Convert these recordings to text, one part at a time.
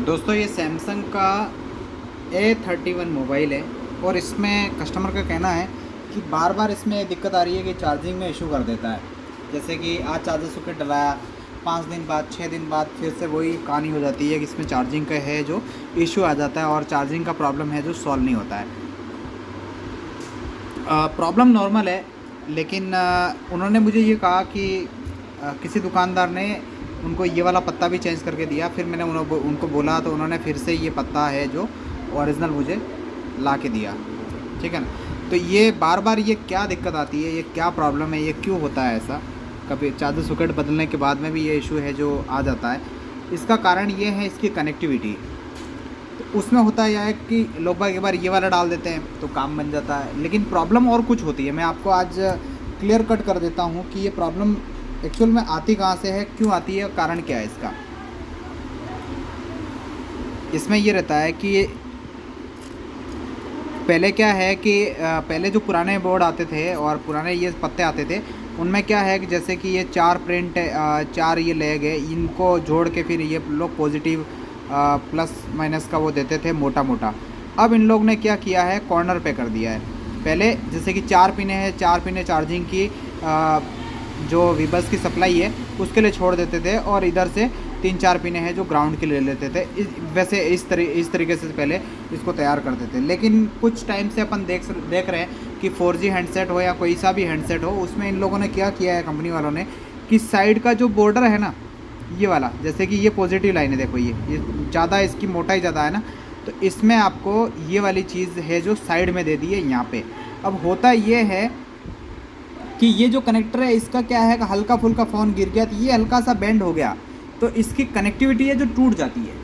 दोस्तों ये सैमसंग का A31 मोबाइल है और इसमें कस्टमर का कहना है कि बार बार इसमें दिक्कत आ रही है कि चार्जिंग में इशू कर देता है। जैसे कि आज चार्जर सॉकेट डलाया, 5 दिन बाद 6 दिन बाद फिर से वही कहानी हो जाती है कि इसमें चार्जिंग का है जो इशू आ जाता है और चार्जिंग का प्रॉब्लम है जो सॉल्व नहीं होता है। प्रॉब्लम नॉर्मल है, लेकिन उन्होंने मुझे ये कहा कि किसी दुकानदार ने उनको ये वाला पत्ता भी चेंज करके दिया। फिर मैंने उनको बोला तो उन्होंने फिर से ये पत्ता है जो ओरिजिनल मुझे ला के दिया। ठीक है ना। तो ये बार बार ये क्या दिक्कत आती है, ये क्या प्रॉब्लम है, ये क्यों होता है ऐसा? कभी चार्जर सॉकेट बदलने के बाद में भी ये इशू है जो आ जाता है। इसका कारण ये है इसकी कनेक्टिविटी। तो उसमें होता यह है कि लोग बाग एक बार ये वाला डाल देते हैं तो काम बन जाता है, लेकिन प्रॉब्लम और कुछ होती है। मैं आपको आज क्लियर कट कर देता हूँ कि ये प्रॉब्लम एक्चुअल में आती कहाँ से है, क्यों आती है और कारण क्या है इसका। इसमें ये रहता है कि पहले क्या है कि पहले जो पुराने बोर्ड आते थे और पुराने ये पत्ते आते थे, उनमें क्या है कि जैसे कि ये 4 प्रिंट 4 ये लेग है, इनको जोड़ के फिर ये लोग पॉजिटिव प्लस माइनस का वो देते थे मोटा मोटा। अब इन लोग ने क्या किया है, कॉर्नर पे कर दिया है। पहले जैसे कि 4 पिने हैं, 4 पिने चार्जिंग की जो वीबस की सप्लाई है उसके लिए छोड़ देते थे और इधर से 3-4 पिने हैं जो ग्राउंड के लिए लेते थे। वैसे इस तरीके से पहले इसको तैयार करते थे। लेकिन कुछ टाइम से अपन देख रहे हैं कि 4G हैंडसेट हो या कोई सा भी हैंडसेट हो, उसमें इन लोगों ने क्या किया है, कंपनी वालों ने, कि साइड का जो बॉर्डर है ना, ये वाला, जैसे कि ये पॉजिटिव लाइन है, देखो ये ज़्यादा इसकी मोटाई ज़्यादा है ना, तो इसमें आपको ये वाली चीज़ है जो साइड में दे दी है यहाँ पे। अब होता ये है कि ये जो कनेक्टर है इसका क्या है कि हल्का फुल्का फ़ोन गिर गया तो ये हल्का सा बेंड हो गया तो इसकी कनेक्टिविटी है जो टूट जाती है।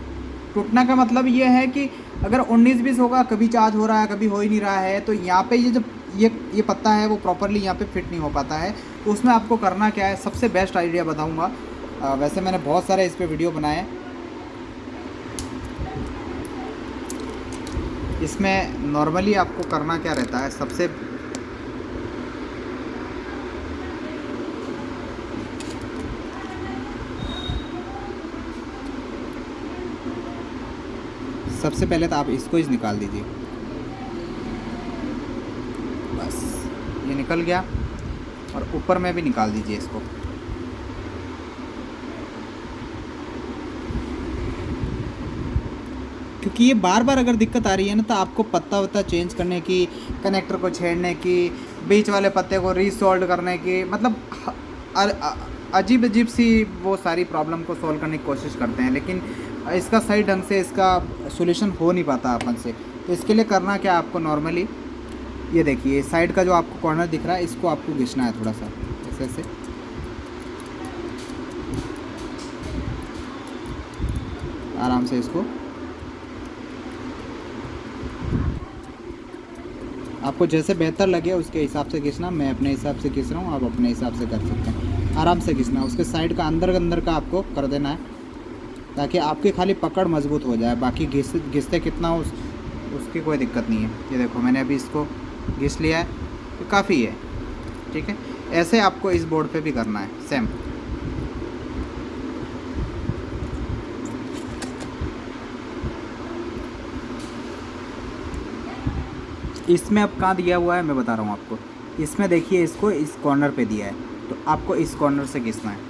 टूटना का मतलब ये है कि अगर 19-20 होगा, कभी चार्ज हो रहा है कभी हो ही नहीं रहा है, तो यहाँ पे ये जब ये पत्ता है वो प्रॉपरली यहाँ पे फिट नहीं हो पाता है। तो उसमें आपको करना क्या है, सबसे बेस्ट आइडिया बताऊँगा। वैसे मैंने बहुत सारे इस पर वीडियो बनाए हैं। इसमें नॉर्मली आपको करना क्या रहता है, सबसे पहले तो आप इसको ही निकाल दीजिए। बस ये निकल गया, और ऊपर में भी निकाल दीजिए इसको। क्योंकि ये बार बार अगर दिक्कत आ रही है ना, तो आपको पत्ता वत्ता चेंज करने की, कनेक्टर को छेड़ने की, बीच वाले पत्ते को रीसोल्ड करने की, मतलब अजीब अजीब सी वो सारी प्रॉब्लम को सॉल्व करने की कोशिश करते हैं, लेकिन इसका सही ढंग से इसका सोल्यूशन हो नहीं पाता अपन से। तो इसके लिए करना क्या आपको, नॉर्मली ये देखिए साइड का जो आपको कॉर्नर दिख रहा है इसको आपको घिसना है थोड़ा सा ऐसे ऐसे। आराम से इसको आपको जैसे बेहतर लगे उसके हिसाब से घिसना। मैं अपने हिसाब से घिस रहा हूँ, आप अपने हिसाब से कर सकते हैं। आराम से घिसना, उसके साइड का अंदर अंदर का आपको कर देना है ताकि आपकी खाली पकड़ मजबूत हो जाए। बाकी घिसते कितना उसकी कोई दिक्कत नहीं है। ये देखो मैंने अभी इसको घिस लिया है तो काफ़ी है। ठीक है, ऐसे आपको इस बोर्ड पे भी करना है सेम। इसमें अब कहाँ दिया हुआ है मैं बता रहा हूँ आपको। इसमें देखिए इसको इस कॉर्नर पे दिया है, तो आपको इस कॉर्नर से घिसना है।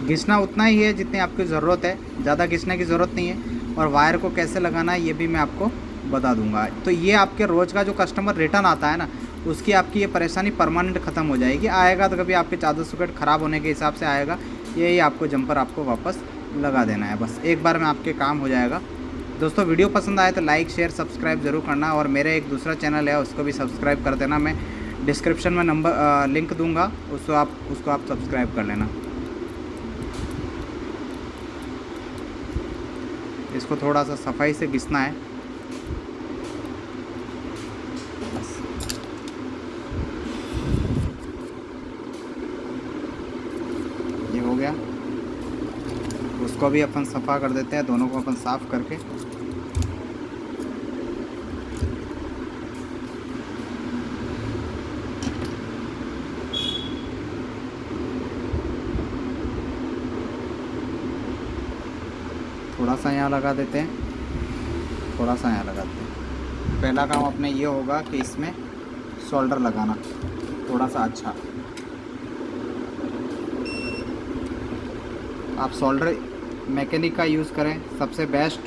घिसना उतना ही है जितनी आपकी ज़रूरत है, ज़्यादा घिसने की ज़रूरत नहीं है। और वायर को कैसे लगाना है ये भी मैं आपको बता दूंगा। तो ये आपके रोज़ का जो कस्टमर रिटर्न आता है ना, उसकी आपकी ये परेशानी परमानेंट ख़त्म हो जाएगी। आएगा तो कभी आपके चार्जर सॉकेट ख़राब होने के हिसाब से आएगा, यही आपको जंपर आपको वापस लगा देना है, बस एक बार में आपके काम हो जाएगा। दोस्तों वीडियो पसंद आए तो लाइक शेयर सब्सक्राइब ज़रूर करना, और मेरे एक दूसरा चैनल है उसको भी सब्सक्राइब कर देना। मैं डिस्क्रिप्शन में लिंक दूँगा, उसको आप सब्सक्राइब कर लेना। इसको थोड़ा सा सफाई से घिसना है बस। ये हो गया, उसको भी अपन सफ़ा कर देते हैं, दोनों को अपन साफ़ करके। थोड़ा सा यहाँ लगा देते हैं, थोड़ा सा यहाँ लगाते हैं। पहला काम अपने ये होगा कि इसमें शोल्डर लगाना थोड़ा सा अच्छा। आप शोल्डर मैकेनिक का यूज़ करें, सबसे बेस्ट,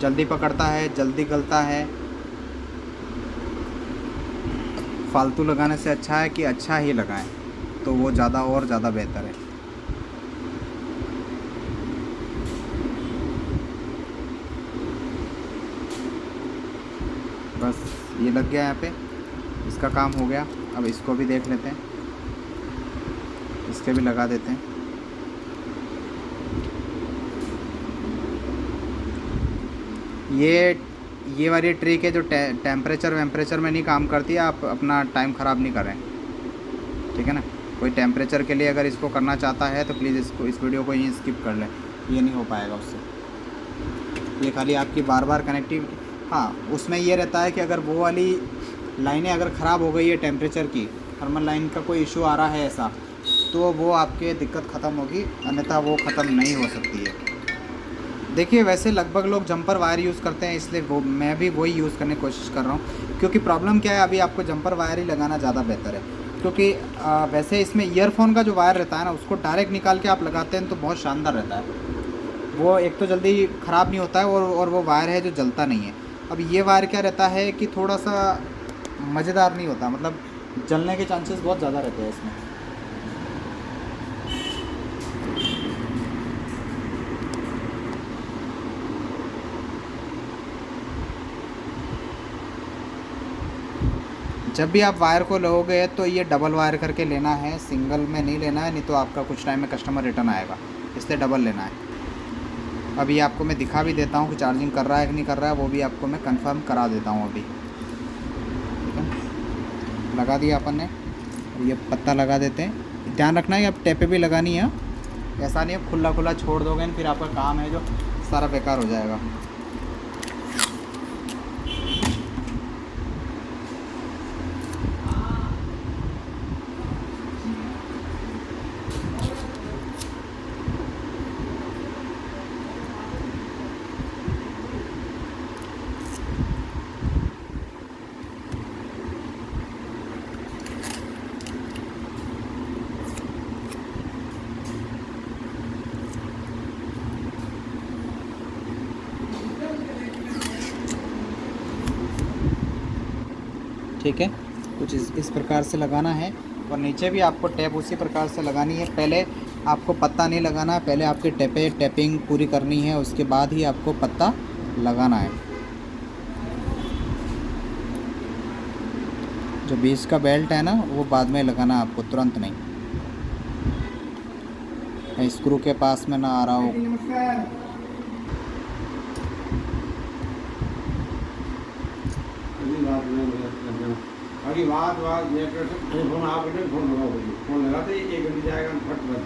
जल्दी पकड़ता है, जल्दी गलता है। फालतू लगाने से अच्छा है कि अच्छा ही लगाएं, तो वो ज़्यादा और ज़्यादा बेहतर है। बस ये लग गया यहाँ पे, इसका काम हो गया। अब इसको भी देख लेते हैं, इसके भी लगा देते हैं। ये वाली ट्रिक है जो टेम्परेचर वेम्परेचर में नहीं काम करती है। आप अपना टाइम ख़राब नहीं कर रहे हैं, ठीक है ना। कोई टेम्परेचर के लिए अगर इसको करना चाहता है तो प्लीज़ इस वीडियो को यहीं स्किप कर लें, ये नहीं हो पाएगा उससे। ये खाली आपकी बार बार कनेक्टिव, हाँ उसमें ये रहता है कि अगर वो वाली लाइनें अगर ख़राब हो गई है, टेम्परेचर की थर्मल लाइन का कोई इशू आ रहा है ऐसा, तो वो आपके दिक्कत ख़त्म होगी, अन्यथा वो ख़त्म नहीं हो सकती है। देखिए वैसे लगभग लोग जंपर वायर यूज़ करते हैं, इसलिए वो मैं भी वही यूज़ करने की कोशिश कर रहा हूँ। क्योंकि प्रॉब्लम क्या है, अभी आपको जंपर वायर ही लगाना ज़्यादा बेहतर है। क्योंकि वैसे इसमें ईयरफोन का जो वायर रहता है ना, उसको डायरेक्ट निकाल के आप लगाते हैं तो बहुत शानदार रहता है। वो एक तो जल्दी ख़राब नहीं होता है और वो वायर है जो जलता नहीं है। अब ये वायर क्या रहता है कि थोड़ा सा मज़ेदार नहीं होता, मतलब जलने के चांसेस बहुत ज़्यादा रहते हैं इसमें। जब भी आप वायर को लोगे तो ये डबल वायर करके लेना है, सिंगल में नहीं लेना है, नहीं तो आपका कुछ टाइम में कस्टमर रिटर्न आएगा, इसलिए डबल लेना है। अभी आपको मैं दिखा भी देता हूँ कि चार्जिंग कर रहा है कि नहीं कर रहा है, वो भी आपको मैं कंफर्म करा देता हूँ अभी। ठीक है, लगा दिया अपन ने। ये पत्ता लगा देते हैं। ध्यान रखना है अब टेपे भी लगानी है, ऐसा नहीं है खुला खुला छोड़ दोगे फिर आपका काम है जो सारा बेकार हो जाएगा। ठीक है, कुछ इस प्रकार से लगाना है। और नीचे भी आपको टैप उसी प्रकार से लगानी है। पहले आपको पत्ता नहीं लगाना है, पहले आपकी टैपिंग पूरी करनी है, उसके बाद ही आपको पत्ता लगाना है। जो बीच का बेल्ट है ना, वो बाद में लगाना है आपको, तुरंत नहीं। स्क्रू के पास में ना आ रहा हो। अभी बात ये फोन आप फोन लगाओ, फोन लगाते 1 घंटे जाएगा फट फट